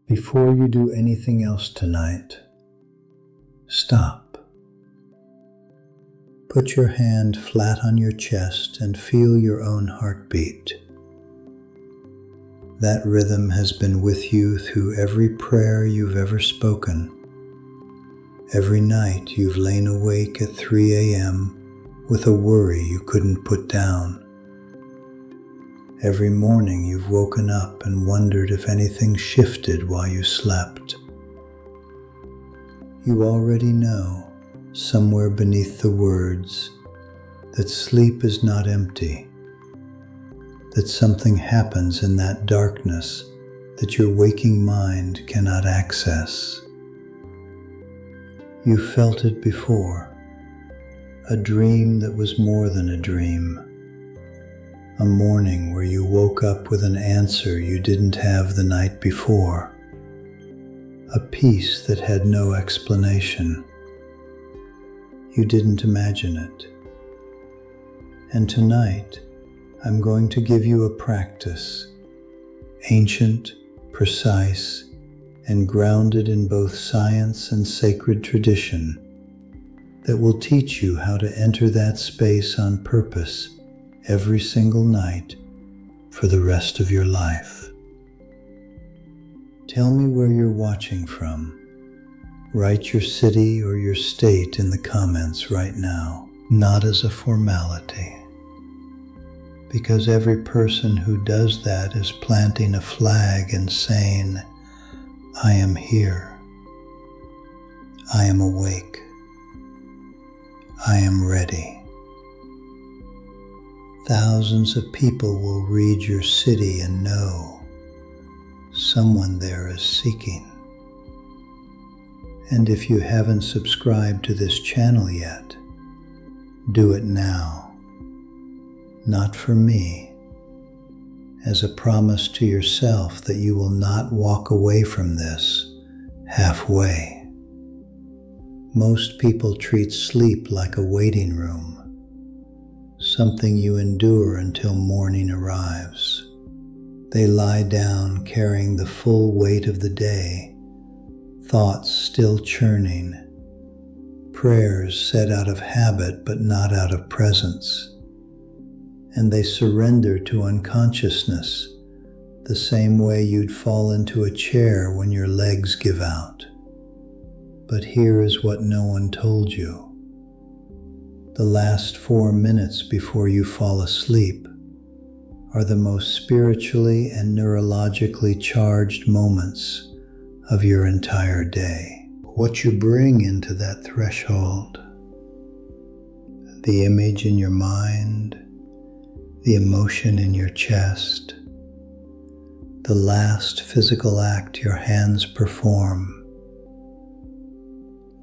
Before you do anything else tonight, stop. Put your hand flat on your chest and feel your own heartbeat. That rhythm has been with you through every prayer you've ever spoken. Every night you've lain awake at 3 a.m. with a worry you couldn't put down. Every morning you've woken up and wondered if anything shifted while you slept. You already know, somewhere beneath the words, that sleep is not empty, that something happens in that darkness that your waking mind cannot access. You felt it before, a dream that was more than a dream. A morning where you woke up with an answer you didn't have the night before. A peace that had no explanation. You didn't imagine it. And tonight, I'm going to give you a practice, ancient, precise, and grounded in both science and sacred tradition, that will teach you how to enter that space on purpose every single night for the rest of your life. Tell me where you're watching from. Write your city or your state in the comments right now, not as a formality, because every person who does that is planting a flag and saying, I am here. I am awake. I am ready. Thousands of people will read your city and know someone there is seeking. And if you haven't subscribed to this channel yet, do it now. Not for me, as a promise to yourself that you will not walk away from this halfway. Most people treat sleep like a waiting room, something you endure until morning arrives. They lie down carrying the full weight of the day, thoughts still churning, prayers said out of habit but not out of presence, and they surrender to unconsciousness the same way you'd fall into a chair when your legs give out. But here is what no one told you. The last 4 minutes before you fall asleep are the most spiritually and neurologically charged moments of your entire day. What you bring into that threshold, the image in your mind, the emotion in your chest, the last physical act your hands perform,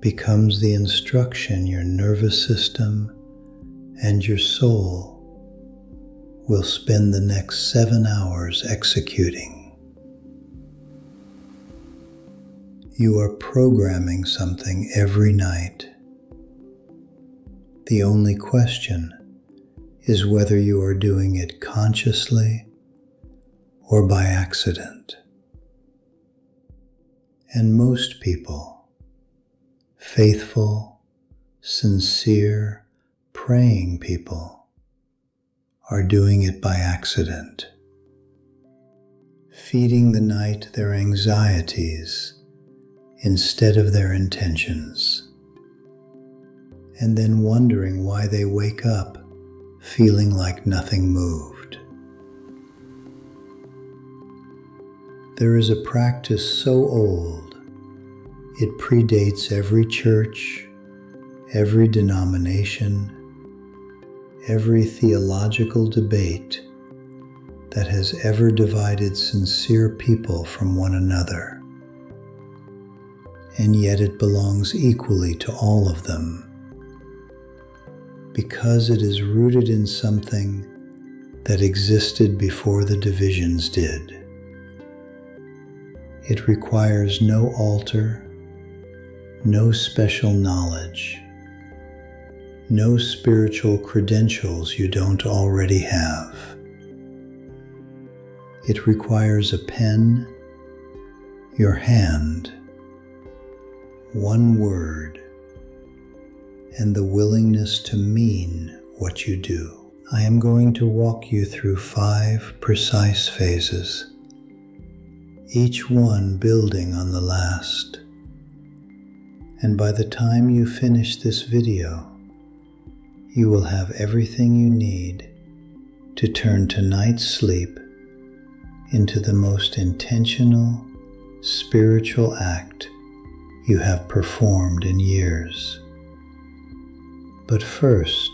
becomes the instruction your nervous system and your soul will spend the next 7 hours executing. You are programming something every night. The only question is whether you are doing it consciously or by accident. And most people, faithful, sincere, praying people, are doing it by accident, feeding the night their anxieties instead of their intentions, and then wondering why they wake up feeling like nothing moved. There is a practice so old it predates every church, every denomination, every theological debate that has ever divided sincere people from one another. And yet it belongs equally to all of them, because it is rooted in something that existed before the divisions did. It requires no altar, no special knowledge, no spiritual credentials you don't already have. It requires a pen your hand, one word, and the willingness to mean what you do. I am going to walk you through 5 precise phases, each one building on the last. And by the time you finish this video, you will have everything you need to turn tonight's sleep into the most intentional, spiritual act you have performed in years. But first,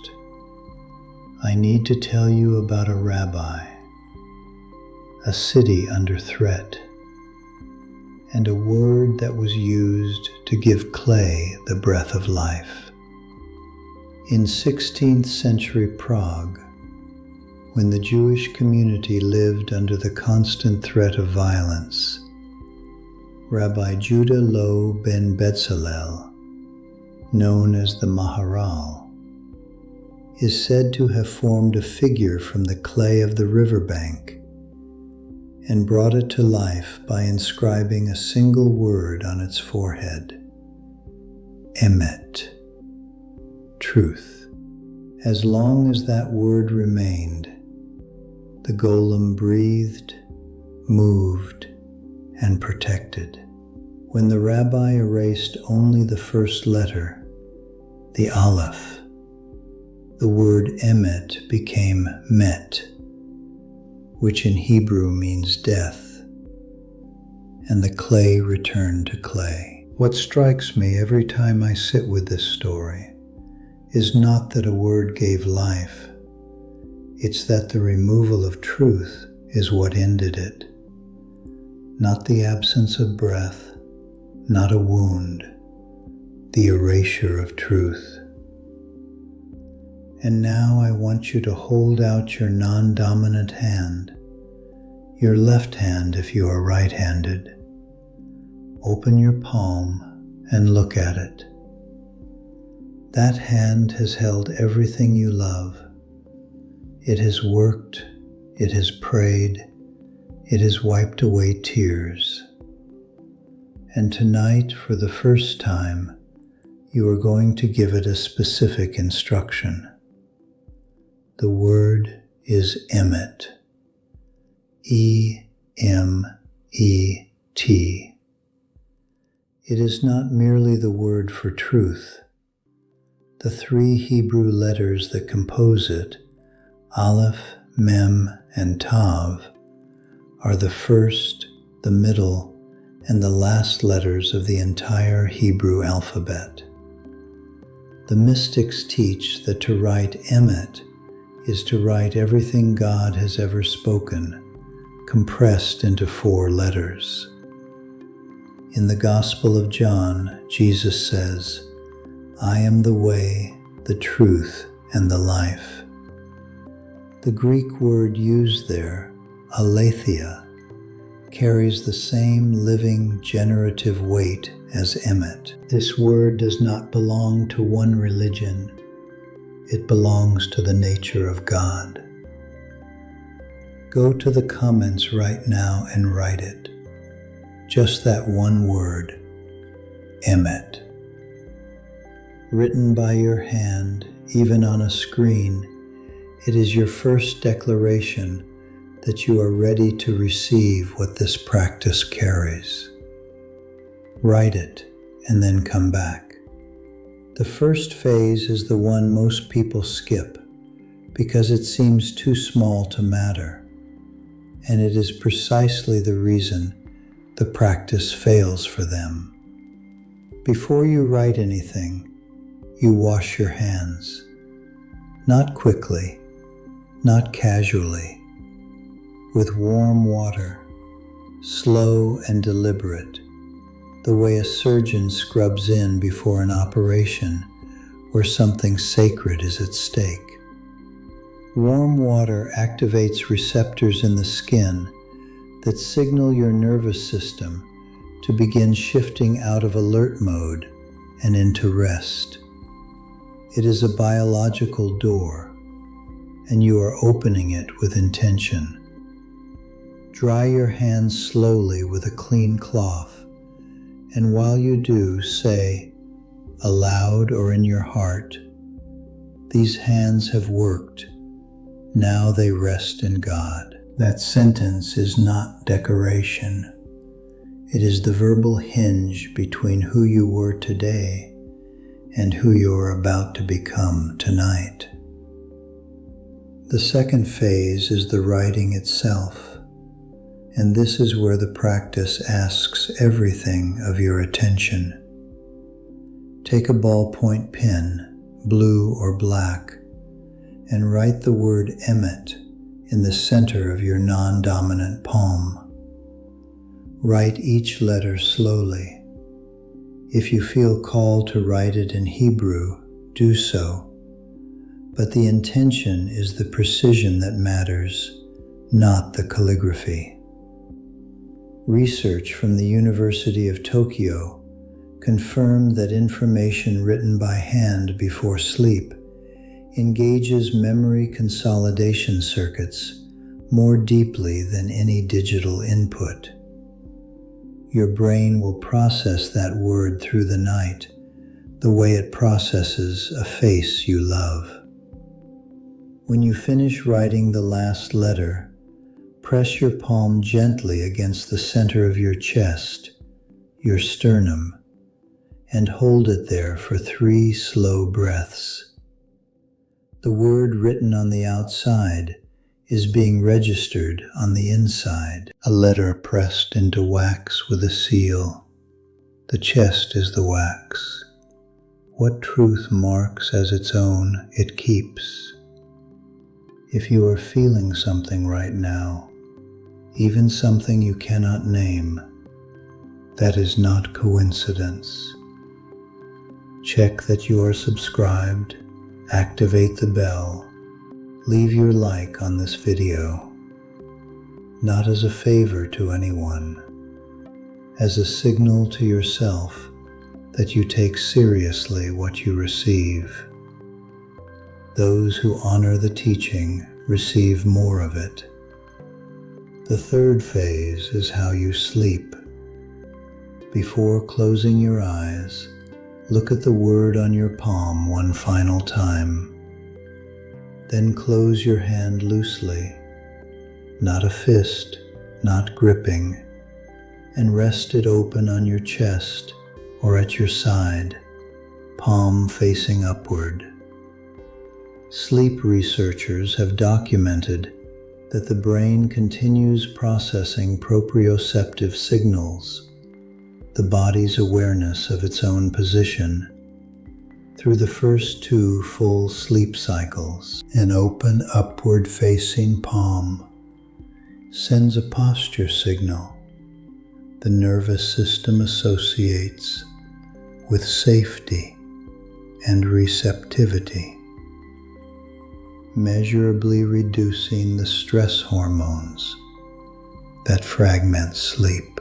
I need to tell you about a rabbi, a city under threat, and a word that was used to give clay the breath of life. In 16th century Prague, when the Jewish community lived under the constant threat of violence, Rabbi Judah Lo ben Betzalel, known as the Maharal, is said to have formed a figure from the clay of the riverbank and brought it to life by inscribing a single word on its forehead: Emet, truth. As long as that word remained, the golem breathed, moved, and protected. When the rabbi erased only the first letter, the Aleph, the word Emet became Met, which in Hebrew means death, and the clay returned to clay. What strikes me every time I sit with this story is not that a word gave life, it's that the removal of truth is what ended it. Not the absence of breath, not a wound, the erasure of truth. And now I want you to hold out your non-dominant hand, your left hand if you are right-handed. Open your palm and look at it. That hand has held everything you love. It has worked, it has prayed, it has wiped away tears. And tonight, for the first time, you are going to give it a specific instruction. The word is Emet, E-M-E-T. It is not merely the word for truth. The 3 Hebrew letters that compose it, Aleph, Mem, and Tav, are the first, the middle, and the last letters of the entire Hebrew alphabet. The mystics teach that to write Emet is to write everything God has ever spoken, compressed into 4 letters. In the Gospel of John, Jesus says, "I am the way, the truth, and the life." The Greek word used there, aletheia, carries the same living, generative weight as Emet. This word does not belong to one religion. It belongs to the nature of God. Go to the comments right now and write it. Just that one word, Emet. Written by your hand, even on a screen, it is your first declaration that you are ready to receive what this practice carries. Write it and then come back. The first phase is the one most people skip because it seems too small to matter, and it is precisely the reason the practice fails for them. Before you write anything, you wash your hands. Not quickly, not casually, with warm water, slow and deliberate, the way a surgeon scrubs in before an operation where something sacred is at stake. Warm water activates receptors in the skin that signal your nervous system to begin shifting out of alert mode and into rest. It is a biological door, and you are opening it with intention. Dry your hands slowly with a clean cloth And while you do, say, aloud or in your heart, "These hands have worked. Now they rest in God." That sentence is not decoration. It is the verbal hinge between who you were today and who you are about to become tonight. The second phase is the writing itself, and this is where the practice asks everything of your attention. Take a ballpoint pen, blue or black, and write the word Emmet in the center of your non-dominant palm. Write each letter slowly. If you feel called to write it in Hebrew, do so, but the intention is the precision that matters, not the calligraphy. Research from the University of Tokyo confirmed that information written by hand before sleep engages memory consolidation circuits more deeply than any digital input. Your brain will process that word through the night, the way it processes a face you love. When you finish writing the last letter, press your palm gently against the center of your chest, your sternum, and hold it there for 3 slow breaths. The word written on the outside is being registered on the inside, a letter pressed into wax with a seal. The chest is the wax. What truth marks as its own, it keeps. If you are feeling something right now, even something you cannot name, that is not coincidence. Check that you are subscribed, activate the bell, leave your like on this video, not as a favor to anyone, as a signal to yourself that you take seriously what you receive. Those who honor the teaching receive more of it. The third phase is how you sleep. Before closing your eyes, look at the word on your palm one final time. Then close your hand loosely, not a fist, not gripping, and rest it open on your chest or at your side, palm facing upward. Sleep researchers have documented that the brain continues processing proprioceptive signals, the body's awareness of its own position, through the first 2 full sleep cycles. An open upward-facing palm sends a posture signal the nervous system associates with safety and receptivity, measurably reducing the stress hormones that fragment sleep.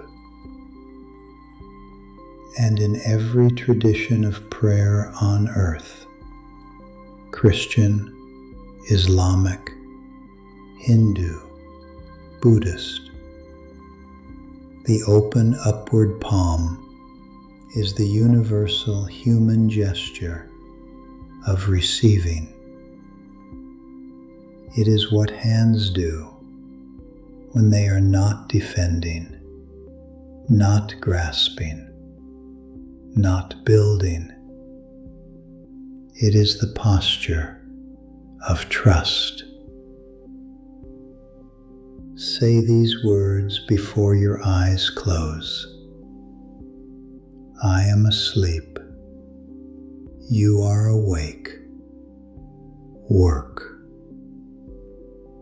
And in every tradition of prayer on earth, Christian, Islamic, Hindu, Buddhist, the open upward palm is the universal human gesture of receiving. It is what hands do when they are not defending, not grasping, not building. It is the posture of trust. Say these words before your eyes close. I am asleep. You are awake. Work.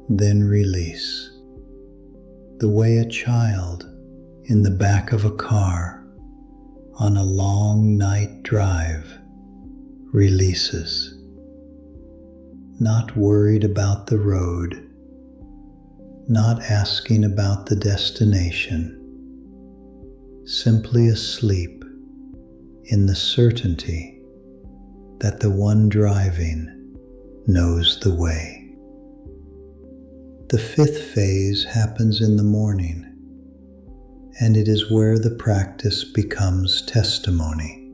Then release. The way a child in the back of a car on a long night drive releases, not worried about the road, not asking about the destination, simply asleep in the certainty that the one driving knows the way. The 5th phase happens in the morning, and it is where the practice becomes testimony.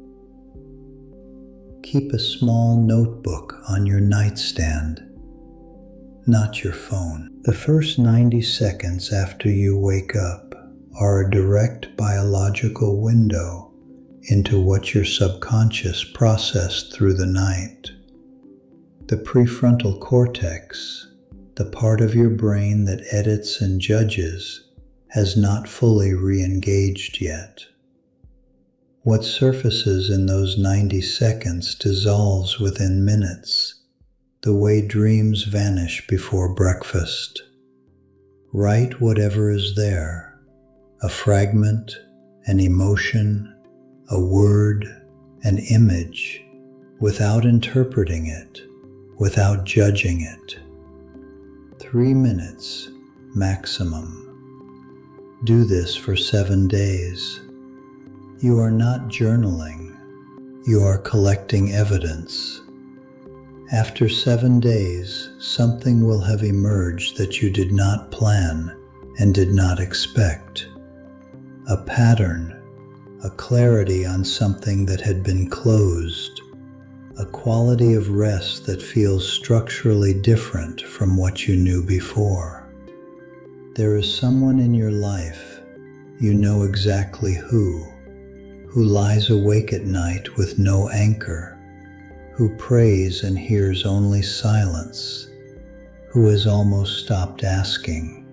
Keep a small notebook on your nightstand, not your phone. The first 90 seconds after you wake up are a direct biological window into what your subconscious processed through the night. The prefrontal cortex, the part of your brain that edits and judges, has not fully re-engaged yet. What surfaces in those 90 seconds dissolves within minutes, the way dreams vanish before breakfast. Write whatever is there, a fragment, an emotion, a word, an image, without interpreting it, without judging it. 3 minutes maximum. Do this for 7 days. You are not journaling. You are collecting evidence. After 7 days, something will have emerged that you did not plan and did not expect. A pattern, a clarity on something that had been closed, a quality of rest that feels structurally different from what you knew before. There is someone in your life, you know exactly who lies awake at night with no anchor, who prays and hears only silence, who has almost stopped asking.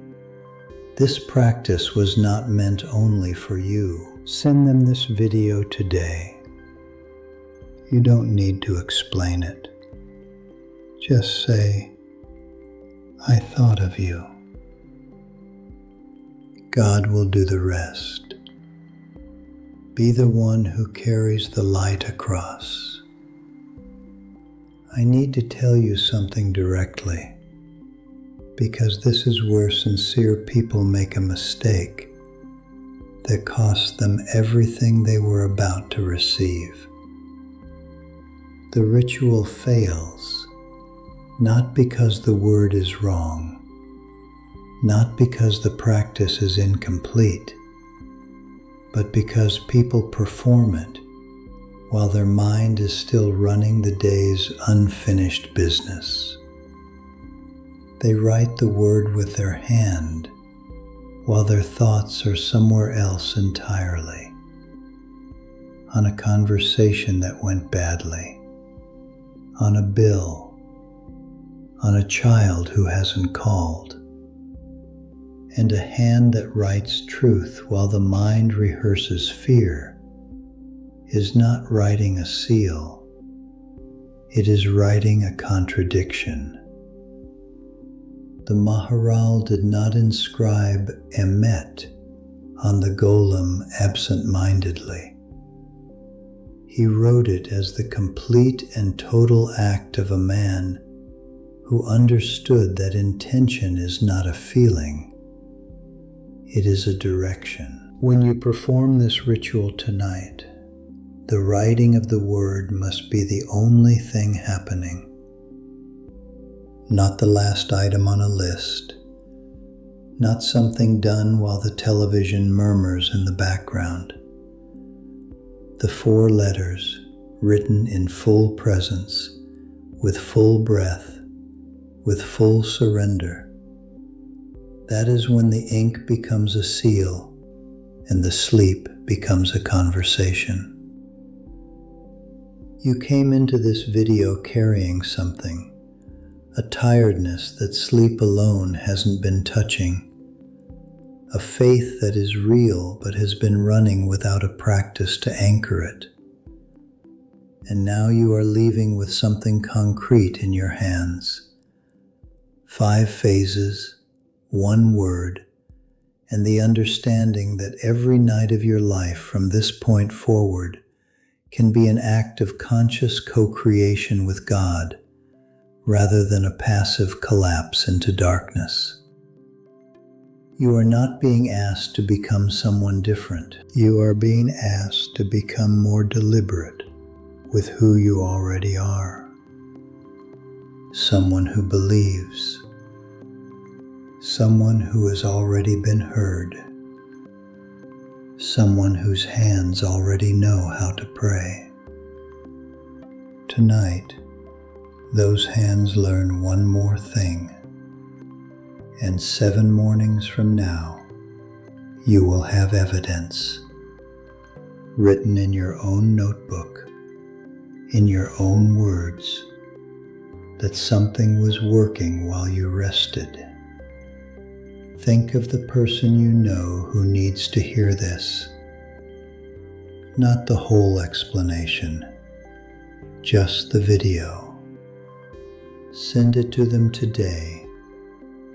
This practice was not meant only for you. Send them this video today. You don't need to explain it. Just say, I thought of you. God will do the rest. Be the one who carries the light across. I need to tell you something directly, because this is where sincere people make a mistake that costs them everything they were about to receive. The ritual fails, not because the word is wrong, not because the practice is incomplete, but because people perform it while their mind is still running the day's unfinished business. They write the word with their hand while their thoughts are somewhere else entirely, on a conversation that went badly, on a bill, on a child who hasn't called, and a hand that writes truth while the mind rehearses fear is not writing a seal, it is writing a contradiction. The Maharal did not inscribe Emet on the golem absent-mindedly. He wrote it as the complete and total act of a man who understood that intention is not a feeling, it is a direction. When you perform this ritual tonight, the writing of the word must be the only thing happening, not the last item on a list, not something done while the television murmurs in the background. The 4 letters written in full presence, with full breath, with full surrender. That is when the ink becomes a seal and the sleep becomes a conversation. You came into this video carrying something, a tiredness that sleep alone hasn't been touching, a faith that is real but has been running without a practice to anchor it. And now you are leaving with something concrete in your hands. 5 phases, 1 word, and the understanding that every night of your life from this point forward can be an act of conscious co-creation with God, rather than a passive collapse into darkness. You are not being asked to become someone different. You are being asked to become more deliberate with who you already are. Someone who believes. Someone who has already been heard. someone whose hands already know how to pray. Tonight, those hands learn one more thing, and 7 mornings from now, you will have evidence, written in your own notebook, in your own words, that something was working while you rested. Think of the person you know who needs to hear this. Not the whole explanation, just the video. Send it to them today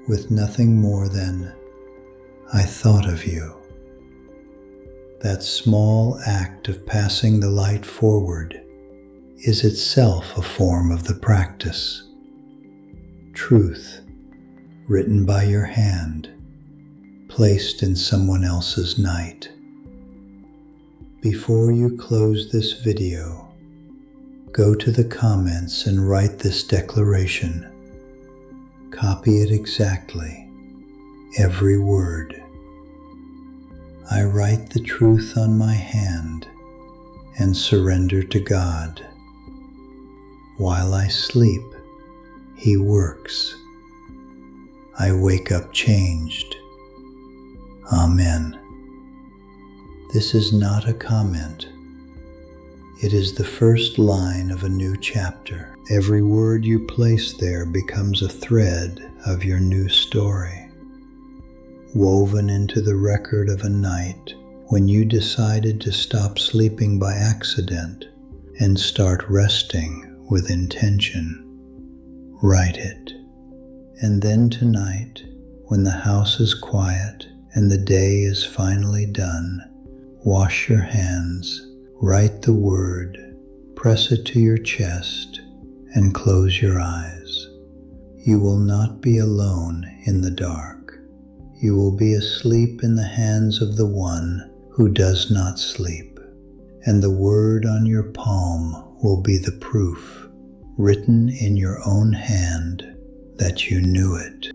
with nothing more than, "I thought of you." That small act of passing the light forward is itself a form of the practice. Truth, written by your hand, placed in someone else's night. Before you close this video, go to the comments and write this declaration. Copy it exactly, every word. I write the truth on my hand and surrender to God. While I sleep, He works. I wake up changed. Amen. This is not a comment. It is the first line of a new chapter. Every word you place there becomes a thread of your new story, woven into the record of a night when you decided to stop sleeping by accident and start resting with intention. Write it. And then tonight, when the house is quiet and the day is finally done, wash your hands, write the word, press it to your chest, and close your eyes. You will not be alone in the dark. You will be asleep in the hands of the one who does not sleep, and the word on your palm will be the proof, written in your own hand, that you knew it.